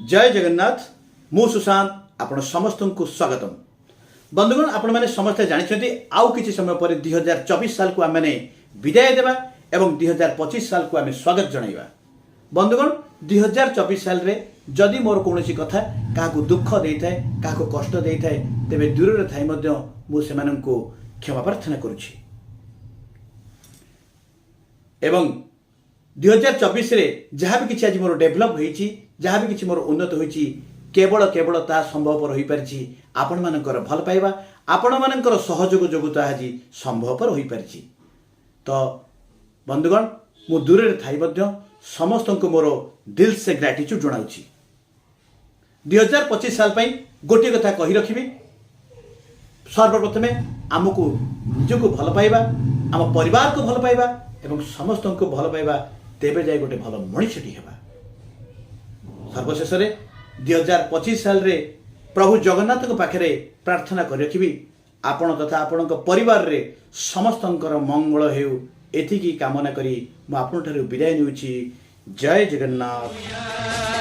जय जगन्नाथ मु सुशांत आपण समस्त को स्वागतम। बंधुगण आपण मैंने समस्ते जानते आउ किसी समय पर 2024 साल को आम मैंने विदाय देवा एवं 2025 साल को आम स्वागत जनइबा। बंधुगण 2024 साल रे जदि मोर कौन कथा क्या दुख दे था क्या कष्ट दे था तेरे दूर थाई मुझे क्षमा प्रार्थना करुछि एवं 2024 रे जहाँ भी किसी आज मोर डेभलप होइछि जहाँ भी किसी मोर उन्नत होइछि केवल केवल ता संभवपर हो पारिछि आपण मानकर भल पाइबा आपण मानकर सहयोग जोगु आज संभवपर हो पारिछि। तो बंधुगण मु दूर रे थाई मध्य समस्त को मोर दिल से ग्रेटिट्यूड जनाउछि। 2025 साल पई गोटे कथा कहि रखिबी, सर्वप्रथमे आमको निजको भल पाइबा आम परिवार को भल पाइबा एवं समस्त को भल पाइबा तेबे जाय गोटे भल मनुष्यटी हेबा। सर्वशेष 2025 साल रे प्रभु जगन्नाथ को पाखे प्रार्थना कर रखिबी आपण तथा आपण परिवार रे समस्तंकर मंगल हेउ एथिकी कामना करी मु आपन ठारे विदाय नेउछि। जय जगन्नाथ।